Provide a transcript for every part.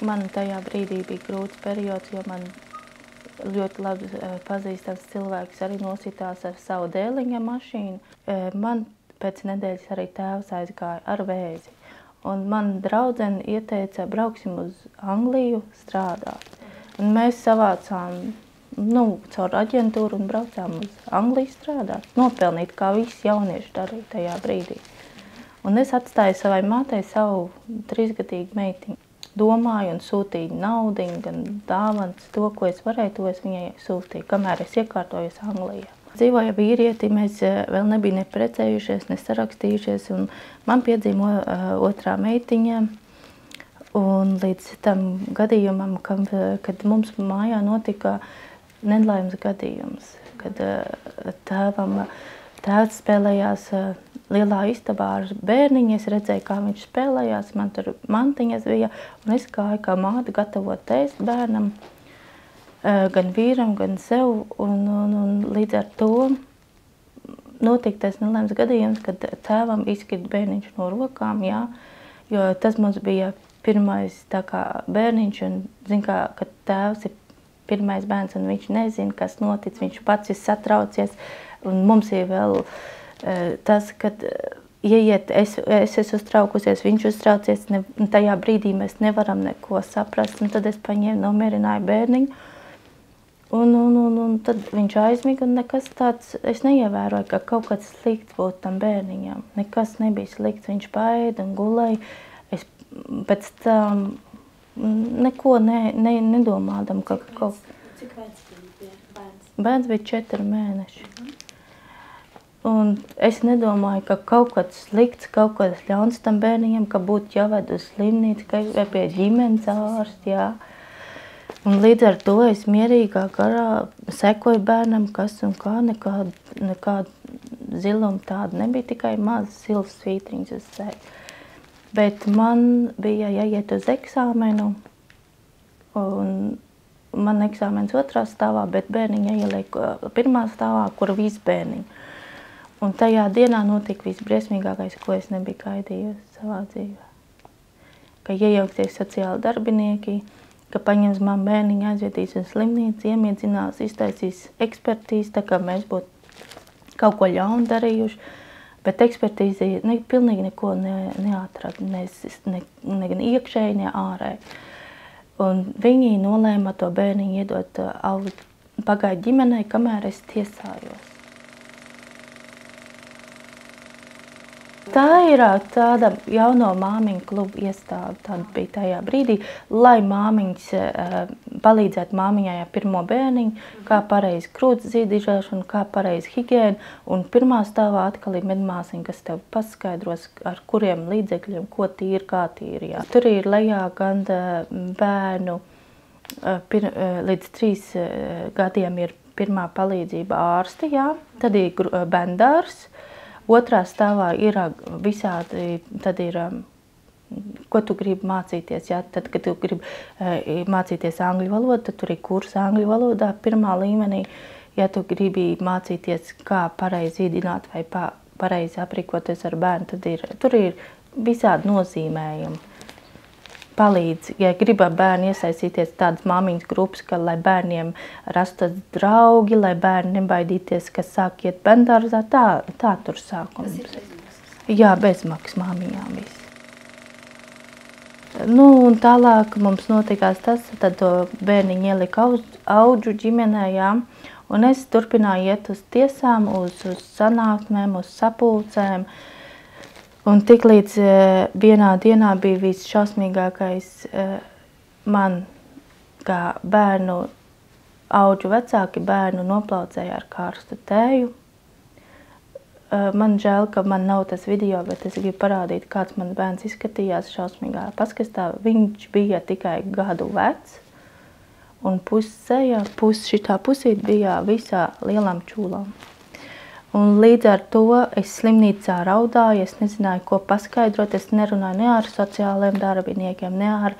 Man tajā brīdī bija grūts periods, jo man ļoti labi pazīstams cilvēks arī nositās ar savu dēliņa mašīnu. Man pēc nedēļas arī tēvs aizgāja ar vēzi. Un man draudzene ieteica, brauksim uz Angliju strādāt. Un mēs savācām caur aģentūru un braucām uz Angliju strādāt. Nopelnīt, kā visi jaunieši darīja tajā brīdī. Un es atstāju savai mātei savu 3-gadīgu meitiņu. Domāju un sūtīju naudiņu, gan dāvanas, to, ko es varēju, to es viņai sūtīju, kamēr es iekārtojos Anglijā. Dzīvoja vīrieti, mēs vēl nebija neprecējušies, nesarakstījušies, un man piedzima otrā meitiņa. Un līdz tam gadījumam, kad mums mājā notika nelaimes gadījums, kad tēvs spēlējās lielā istabā ar bērniņu, es redzēju, kā viņš spēlējās, man tur mantiņas bija, un es gāju kā māte gatavot ēst bērnam, gan vīram, gan sev, un līdz ar to notika tas nelaimes gadījums, kad tēvam izkrita bērniņš no rokām, jā, jo tas mums bija pirmais tā kā bērniņš, un zin kā, kad tēvs ir pirmais bērns, un viņš nezina, kas notic, viņš pats ir satraucies, un mums ir vēl tas, kad ieiet, es esmu uztraukusies, viņš uztraucies, tajā brīdī mēs nevaram neko saprast, un tad es paņēmu, nomierināju bērniņu, un tad viņš aizmiga, un nekas tāds, es neievēroju, ka kaut kas slikts būtu tam bērniņam. Nekas nebija slikts, viņš paēda un gulēja. Es pēc tam neko nedomādam, ka kaut... Cik vecs bija bērns? Bērns bija 4 mēneši. Un es nedomāju, ka kaut kas slikts, kaut kas ļauns tam bērniņam, ka būtu jāved uz slimnīcu, vai pie ģimenes ārsta, jā. Un līdz ar to es mierīgā garā sekoju bērnam, kas un kā, nekāda ziluma tāda nebija, tikai mazas silas svītriņas uz seju. Bet man bija jāiet uz eksāmenu, un man eksāmens 2. stāvā, bet bērniņa ieliek 1. stāvā, kur visi bērniņi. Un tajā dienā notika visbriesmīgākais, ko es nebiju gaidījusi savā dzīvē. Ka iejauksies sociāli darbinieki, ka paņems man bērniņu, aizvedīs uz slimnīcu, iemiedzinās, iztaisīs ekspertīzi, tā kā mēs būtu kaut ko ļaunu darījuši. Bet ekspertīzi pilnīgi neko neatrada, ne iekšēji, ne ārēji. Un viņi nolēma to bērniņu iedot pagaidu ģimenei, kamēr es tiesājos. Tā ir tāda jauno māmiņu klubu iestāde, tāda bija tajā brīdī, lai māmiņas palīdzētu māmiņai ar pirmo bērniņu, kā pareizi krūts zīdižēšana, kā pareizi higiēna, un 1. stāvā atkal ir medmāsiņa, kas tev paskaidros, ar kuriem līdzekļiem, ko tīri, kā tīri, jā. Tur ir lejā gan bērnu, līdz 3 gadiem ir pirmā palīdzība ārsti, jā, tad ir bērndārs. 2. stāvā ir visādi, tad ir, ko tu gribi mācīties, jā, tad, kad tu gribi mācīties angļu valodu, tad tur ir kurs angļu valodā 1. līmenī, ja tu gribi mācīties, kā pareizi īdināt vai pareizi aprīkoties ar bērnu, tad tur ir visādi nozīmējumi. Palīdz, ja grib ar bērnu iesaistīties tādas māmiņas grupas, ka lai bērniem rastas draugi, lai bērni nebaidīties, ka sāk iet bērndārzā, tā tur sākums. Tas ir bezmaksas? Jā, bezmaksas māmiņām viss. Un tālāk mums notikās tas, tad bērniņi ielika audžu ģimenē, jā, un es turpināju iet uz tiesām, uz sanāksmēm, uz sapulcēm. Un tiklīdz vienā dienā bija visšausmīgākais man, kā bērnu audžu vecāki bērnu noplaucēja ar karstu tēju. Man žēl, ka man nav tas video, bet es gribu parādīt, kāds man bērns izskatījās šausmīgā paskastā. Viņš bija tikai gadu vecs, un šitā pusīt bija visā lielām čūlām. Un līdz ar to es slimnīcā raudāju, es nezināju, ko paskaidrot, es nerunāju ne ar sociāliem darbiniekiem, ne ar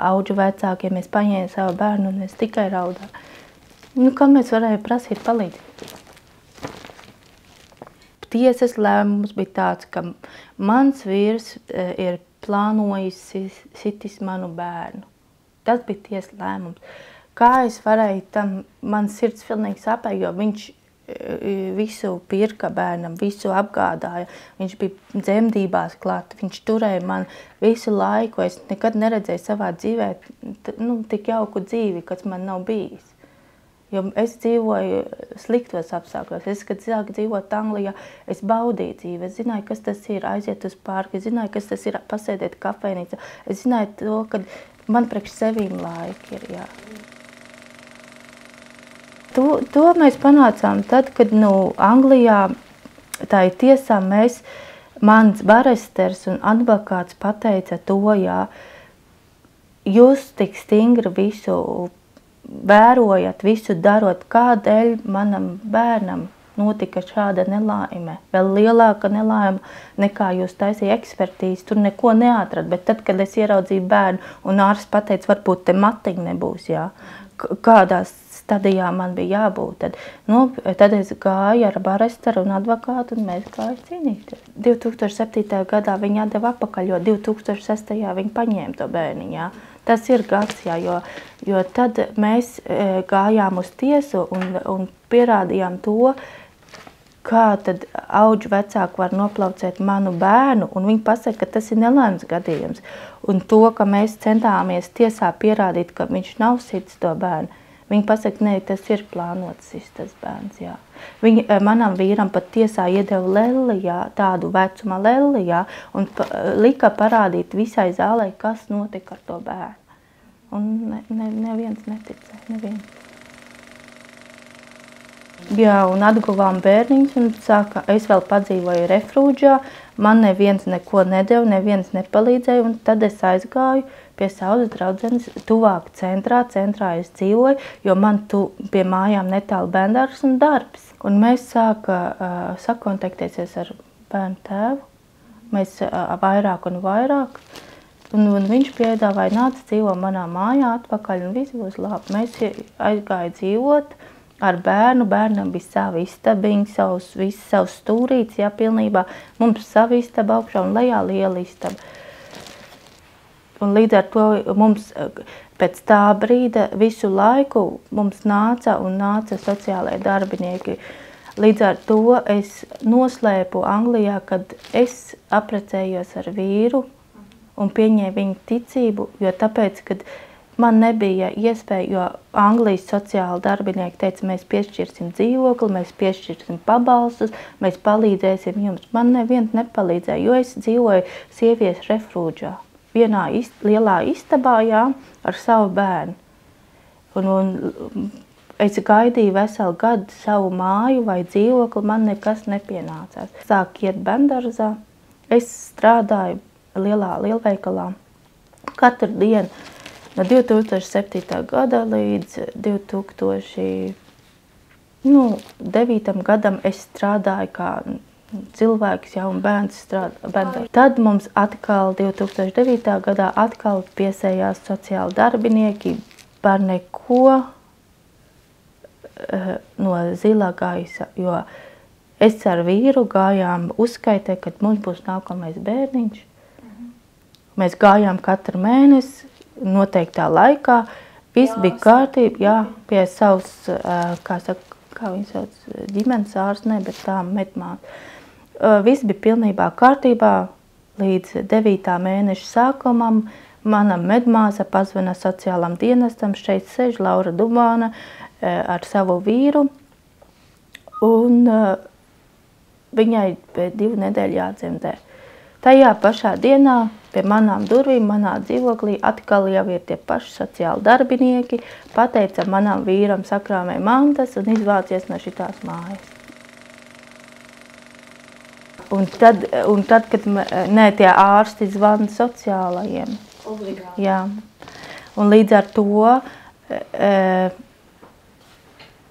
audžu vecākiem, es paņēmu savu bērnu un es tikai raudāju. Kam es varēju prasīt palīdzību? Tiesas lēmums bija tāds, ka mans vīrs ir plānojis sitis manu bērnu. Tas bija tiesas lēmums. Kā es varēju tam, man sirds pilnīgi sāpēja, jo viņš visu pirka bērnam, visu apgādāja. Viņš bija dzemdībās klāt, viņš turēja man visu laiku. Es nekad neredzēju savā dzīvē tik jauku dzīvi, kas man nav bijis. Jo es dzīvoju sliktos apstākļos. Es, kad sāku dzīvot Anglijā, es baudīju dzīvi. Es zināju, kas tas ir aiziet uz parku. Es zināju, kas tas ir pasēdēt kafejnīcā. Es zināju to, ka man priekš sevīm laiki ir, jā. To mēs panācām tad, kad Anglijā tā ir tiesā mans baresters un advokāts pateica to, jā, jūs tik stingri visu vērojat, visu darot, kādēļ manam bērnam notika šāda nelaime, vēl lielāka nelaime nekā jūs taisīja ekspertīzi, tur neko neatrad, bet tad, kad es ieraudzīju bērnu un ārsts pateica, varbūt te matiņa nebūs, jā, kādās stadijā man bija jābūt, tad es gāju ar baresteru un advokātu un mēs gāju cīnīties. 2007. gadā viņi atdeva atpakaļ, jo 2006. viņi paņēma to bērniņu, jā. Tas ir gads, jā, jo tad mēs gājām uz tiesu un pierādījām to, kā tad auģu vecāki var noplaucēt manu bērnu, un viņi pasaka, ka tas ir nelaimes gadījums. Un to, ka mēs centāmies tiesā pierādīt, ka viņš nav sitis to bērnu, viņi pasaka, nē, tas ir plānots sist tas bērns, jā. Viņi manam vīram pat tiesā iedeva lelli, jā, tādu vecuma lelli, jā, un lika parādīt visai zālē, kas notika ar to bērnu. Un neviens neticēja, neviens. Jā, un atguvām bērniņus, un sāka, es vēl padzīvoju refrūģā, man neviens neko nedeva, neviens nepalīdzēja, un tad es aizgāju pie savas draudzenes tuvāk centrā es dzīvoju, jo man pie mājām netālu bērndārs un darbs. Un mēs sāka sakontaktēties ar bērnu tēvu, mēs vairāk un vairāk, un viņš piedāvāja, nāca dzīvo manā mājā atpakaļ, un viss būs labi. Mēs aizgāju dzīvot ar bērnu, bērnam bija sava istabiņa, savs stūrīts, jā, pilnībā. Mums sava istaba augšā un lejā liela istaba. Un līdz ar to mums pēc tā brīda visu laiku mums nāca sociālai darbinieki. Līdz ar to es noslēpu Anglijā, kad es apprecējos ar vīru un pieņēmu viņu ticību, jo tāpēc, kad man nebija iespēja, jo Anglijas sociāli darbinieki teica, mēs piešķirsim dzīvokli, mēs piešķirsim pabalstus, mēs palīdzēsim jums. Man neviens nepalīdzēja, jo es dzīvoju sieviešu refrūģā, vienā lielā istabā, jā, ar savu bērnu. Un es gaidīju veselu gadu savu māju vai dzīvokli, man nekas nepienācās. Sāk iet bērndarzā, es strādāju lielveikalā katru dienu. No 2007. gada līdz 2009. gadam es strādāju kā cilvēks, jau un bērns strādā. Tad mums atkal 2009. gadā atkal piesējās sociāli darbinieki par neko no zilā gaisa, jo es ar vīru gājām uzskaitē, kad mums būs nākamais bērniņš. Mēs gājām katru mēnesi, noteiktā laikā, viss bija kārtība, jā, pie savas, kā viņi sauc, ģimenes ārsts, ne, bet tā medmāte. Viss bija pilnībā kārtībā, līdz 9. mēneša sākumam mana medmāsa pazvana sociālam dienestam, šeit sēž Laura Dubāna ar savu vīru, un viņai pēc 2 nedēļu jādzemdē. Tajā pašā dienā pie manām durvīm, manā dzīvoklī atkal jau ir tie paši sociāli darbinieki, pateica manam vīram sakrāmē mantas un izvācies no šitās mājas. Un tad kad tie ārsti zvana sociālajiem. Obligāti. Jā. Un līdz ar to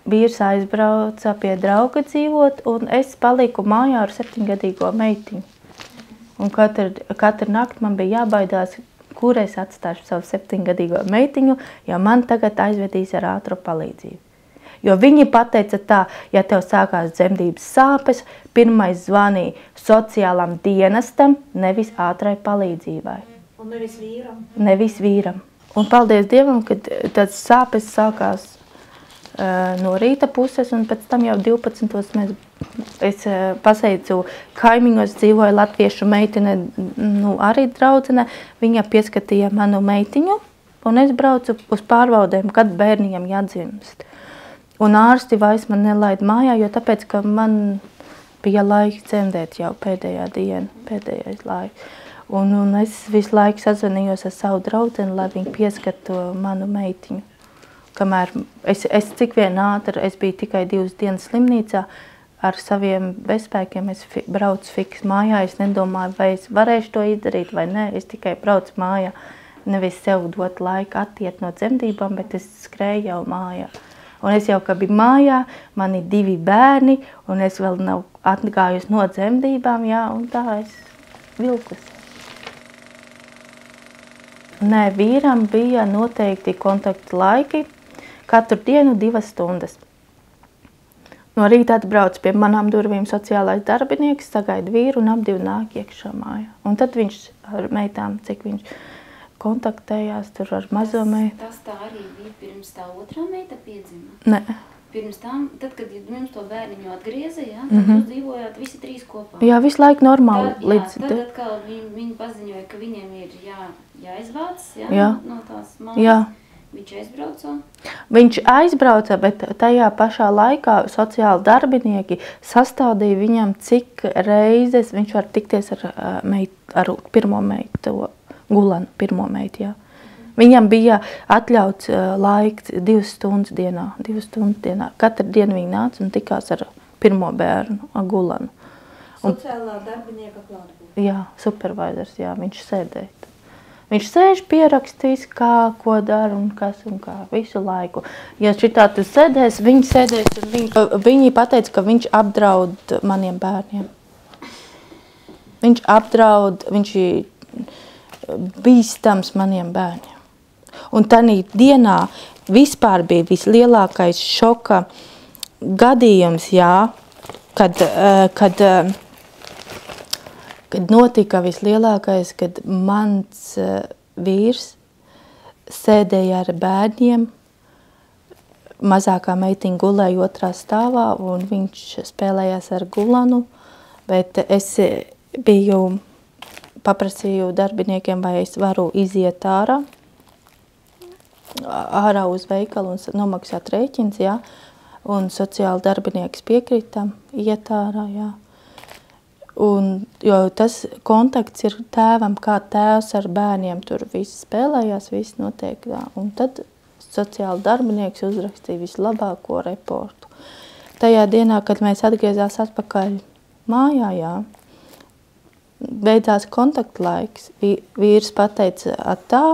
vīrs aizbrauca pie drauga dzīvot, un es paliku mājā ar 7-gadīgo meitiņu. Un katru nakti man bija jābaidās, kur es atstāšu savu 7-gadīgo meitiņu, jo man tagad aizvedīs ar ātru palīdzību. Jo viņi pateica tā, ja tev sākās dzemdības sāpes, pirmais zvanīja sociālam dienestam, nevis ātrai palīdzībai. Un nevis vīram. Nevis vīram. Un paldies Dievam, ka tas sāpes sākās no rīta puses, un pēc tam jau 12. Es paseicu, kaimiņos dzīvoja latviešu meitene, arī draudzene, viņa pieskatīja manu meitiņu, un es braucu uz pārbaudēm, kad bērniņam jādzimst. Un ārsti vairs man nelaid mājā, jo tāpēc, ka man bija laiks dzemdēt jau pēdējā diena, pēdējais laiks. Un es visu laiku sazvanījos ar savu draudzeni, lai viņi pieskatu manu meitiņu. Kamēr es cik vien ātri, es biju tikai 2 dienas slimnīcā, ar saviem bezspēkiem es braucu fiks mājā, es nedomāju, vai es varēšu to izdarīt vai nē, es tikai braucu mājā, nevis sev dot laiku attiet no dzemdībām, bet es skrēju jau mājā. Un es jau, ka biju mājā, man ir 2 bērni, un es vēl nav atgājusi no dzemdībām, jā, un tā es vilkus. Nē, vīram bija noteikti kontaktu laiki, katru dienu 2 stundas. No rīta atbrauc pie manām durvīm sociālais darbinieks, sagaida vīru un ap 2 nāk iekšā mājā. Un tad viņš ar meitām, cik viņš kontaktējās tur ar mazo meitu. Tas tā arī bija pirms tā otrā meita piedzima? Nē. Pirms tam, tad, kad jums to bērniņu atgrieza, ja, tad jūs dzīvojāt visi 3 kopā? Jā, visu laiku normāli. Tad atkal viņi paziņoja, ka viņiem ir jāizvāc, ja, no tās mammas. Jā. Viņš aizbrauca? Viņš aizbrauca, bet tajā pašā laikā sociāli darbinieki sastādīja viņam, cik reizes viņš var tikties ar pirmo meitu, Gulanu, pirmo meitu, jā. Viņam bija atļauts laiks 2 stundas dienā, 2 stundas dienā. Katru dienu viņi nāca un tikās ar pirmo bērnu, ar Gulanu. Sociālā darbinieka klātbūtnē. Jā, supervisors, jā, viņš sēdēja. Viņš sēž pierakstīs, kā, ko dara un kas un kā, visu laiku. Ja šitā tu sēdēs, viņi sēdēs un viņi pateica, ka viņš apdraud maniem bērniem. Viņš apdraud, viņš bīstams maniem bērniem. Un tanī dienā vispār bija vislielākais šoka gadījums, jā, kad notika vislielākais, kad mans vīrs sēdēja ar bērniem, mazākā meitiņa gulēja 2. stāvā un viņš spēlējās ar Gulanu, bet es paprasīju darbiniekiem, vai es varu iziet ārā uz veikalu un nomaksāt rēķins, jā, un sociāli darbinieks piekrita iet ārā, jā. Un, jo tas kontakts ir tēvam, kā tēvs ar bērniem, tur visi spēlējās, visi notiek, jā. Un tad sociāli darbinieks uzrakstīja vislabāko reportu. Tajā dienā, kad mēs atgriezās atpakaļ mājā, jā, beidzās kontaktlaiks, vīrs pateica tā,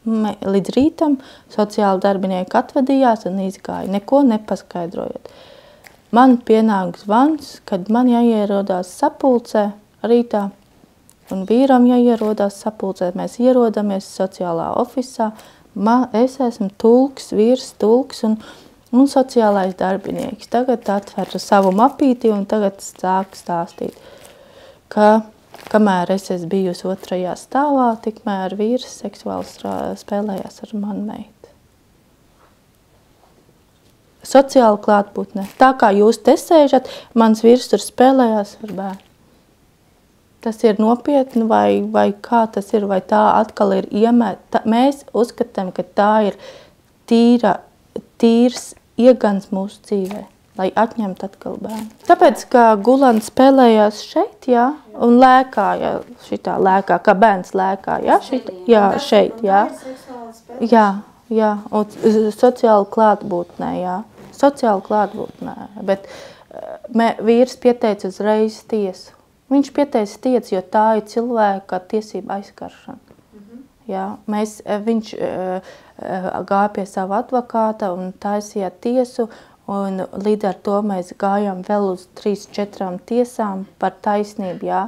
līdz rītam sociāli darbinieki atvadījās un izgāja, neko nepaskaidrojot. Man pienāk zvans, kad man jāierodās sapulcē rītā, un vīram jāierodās sapulcē. Mēs ierodamies sociālā ofisā, es esmu tulks, vīrs tulks un sociālais darbinieks. Tagad atver savu mapīti un tagad sāk stāstīt, ka kamēr es esmu bijusi 2. stāvā, tikmēr vīrs seksuāli spēlējās ar manu meitu. Sociāli klātbūtnē. Tā kā jūs te sēžat, mans vīrs tur spēlējās ar bērnu. Tas ir nopietni vai kā tas ir, vai tā atkal ir iemēta. Mēs uzskatām, ka tā ir tīrs iegans mūsu dzīvē, lai atņemtu atkal bērnu. Tāpēc, ka Gulana spēlējās šeit, jā, un lēkāja, šitā lēkā, kā bērns lēkā, jā, šeit, jā. Jā, un sociāli klātbūtnē, jā. Sociāli klātbūtnē, bet vīrs pieteica uzreiz tiesu. Viņš pieteica tiesu, jo tā ir cilvēka tiesība aizskaršana. Jā, viņš gāja pie sava advokāta un taisīja tiesu, un līdz ar to mēs gājām vēl uz 3-4 tiesām par taisnību, jā,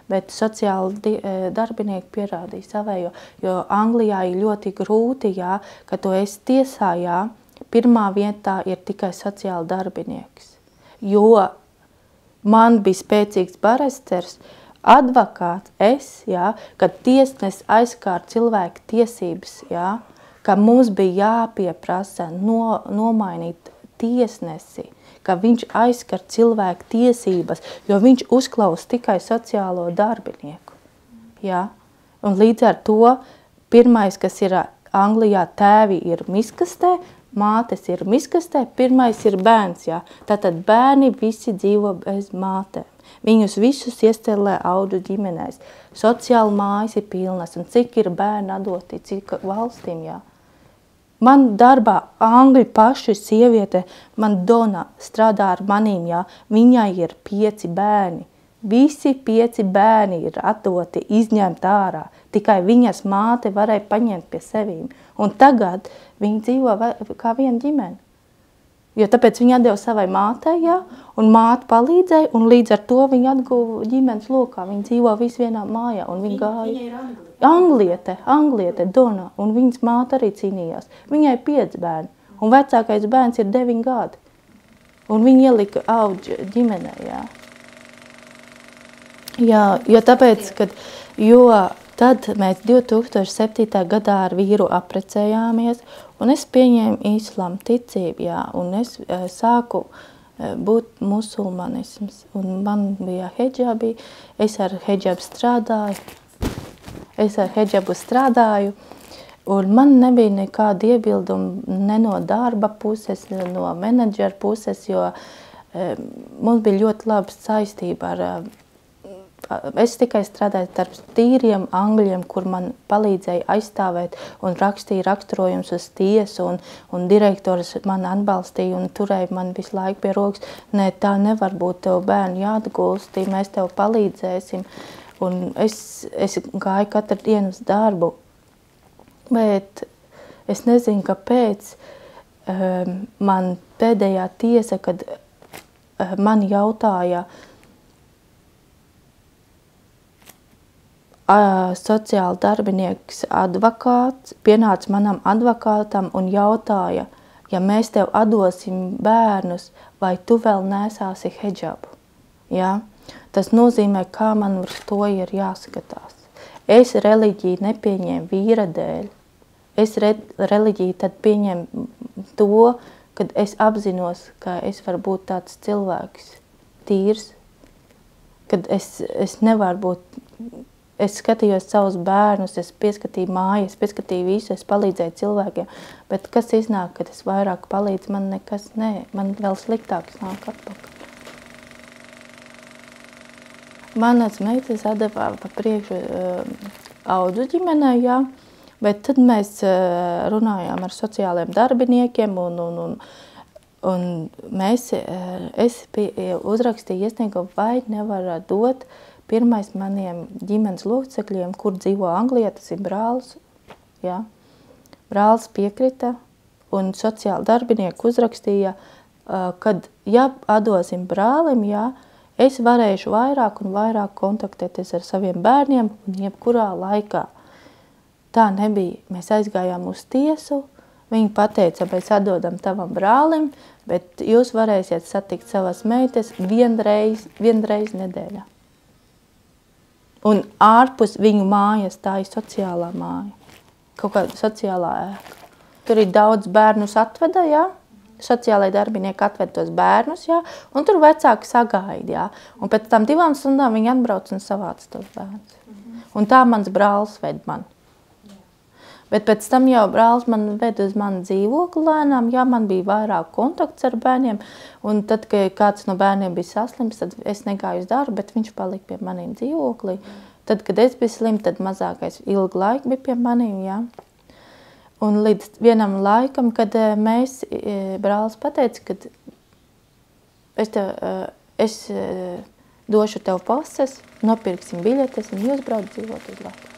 bet sociāli darbinieki pierādīja savējo, jo Anglijā ir ļoti grūti, jā, ka tu esi tiesā, jā, pirmā vietā ir tikai sociāla darbinieks. Jo man bija spēcīgs baresters, advokāts, kad tiesnes aizskāra cilvēku tiesības, ka mums bija jāpieprasa nomainīt tiesnesi, ka viņš aizskar cilvēku tiesības, jo viņš uzklaus tikai sociālo darbinieku. Un līdz ar to pirmais, kas ir Anglijā, tēvi ir miskastē, mātes ir miskastē, pirmais ir bērns. Tātad bērni visi dzīvo bez mātēm. Viņus visus iestelē audu ģimenēs. Sociāli mājas ir pilnas, un cik ir bērni atdoti, cik valstīm, Man darbā Angļu paši sieviete, man Dona strādā ar manīm, viņai ir 5 bērni. Visi 5 bērni ir atdoti, izņemt ārā. Tikai viņas māte varēja paņemt pie sevīm. Un tagad viņi dzīvo kā viena ģimene. Jo tāpēc viņi atdeva savai mātei, un māte palīdzēja, un līdz ar to viņi atguva ģimenes lokā. Viņi dzīvo visi vienā mājā, un viņi gāja. Angliete, Dona, un viņas māte arī cīnījās. Viņai 5 bērni, un vecākais bērns ir 9 gadi. Un viņi ielika auģi ģimenē, Jo tāpēc, jo tad mēs 2007. gadā ar vīru apprecējāmies, un es pieņēmu islāma ticību, un es sāku būt musulmanisms. Un man bija hidžabi, es ar hidžabu strādāju, un man nebija nekāda iebilduma ne no darba puses, ne no menedžera puses, jo mums bija ļoti laba saistība ar Es tikai strādāju starp tīriem angļiem, kur man palīdzēja aizstāvēt un rakstīja raksturojums uz tiesu, un direktors man atbalstīja un turēja man visu laiku pie rokas. Nē, tā nevar būt, tev bērni jāatgulstī, mēs tev palīdzēsim. Un es gāju katru dienu uz darbu, bet es nezinu, kāpēc man pēdējā tiesa, kad man jautāja, sociāla darbinieks advokāts pienāca manam advokātam un jautāja, ja mēs tev atdosim bērnus, vai tu vēl nesāsi hidžabu. Tas nozīmē, kā man uz to ir jāskatās. Es reliģiju nepieņēmu vīra dēļ. Es reliģiju tad pieņēmu to, kad es apzinos, ka es varu būt tāds cilvēks tīrs, kad es nevaru būt. Es skatījos savus bērnus, es pieskatīju mājas, pieskatīju visu, es palīdzēju cilvēkiem. Bet kas iznāk, kad es vairāk palīdzu, man nekas man vēl sliktāks nāk atpakaļ. Manas meitas atdeva pa priekšu audžu ģimenē, bet tad mēs runājām ar sociāliem darbiniekiem un es uzrakstīju iesniegumu, vai nevar dot pirmais maniem ģimenes locekļiem, kur dzīvo Anglijā, tas ir brālis. Brālis piekrita un sociāli darbinieki uzrakstīja, kad atdosim brālim, es varēšu vairāk un vairāk kontaktēties ar saviem bērniem un jebkurā laikā. Tā nebija. Mēs aizgājām uz tiesu, viņi pateica, mēs atdodam tavam brālim, bet jūs varēsiet satikt savas meitas vienreiz nedēļā. Un ārpus viņu mājas tā ir sociālā māja, kaut kāda sociālā ēka. Tur ir daudz bērnus atveda, sociālai darbinieki atved tos bērnus, un tur vecāki sagaida, un pēc tam 2 stundām viņi atbrauc un savāc tos bērnus. Un tā mans brālis ved man. Bet pēc tam jau brālis man ved uz manu dzīvokli lēnām, man bija vairāk kontakts ar bērniem, un tad, kad kāds no bērniem bija saslims, tad es negāju uz darbu, bet viņš palika pie maniem dzīvoklī. Tad, kad es biju slim, tad mazākais ilgu laiku bija pie maniem, Un līdz vienam laikam, kad brālis pateica, ka es došu tev pases, nopirksim biļetes un jūs brauc dzīvot uz Latviju.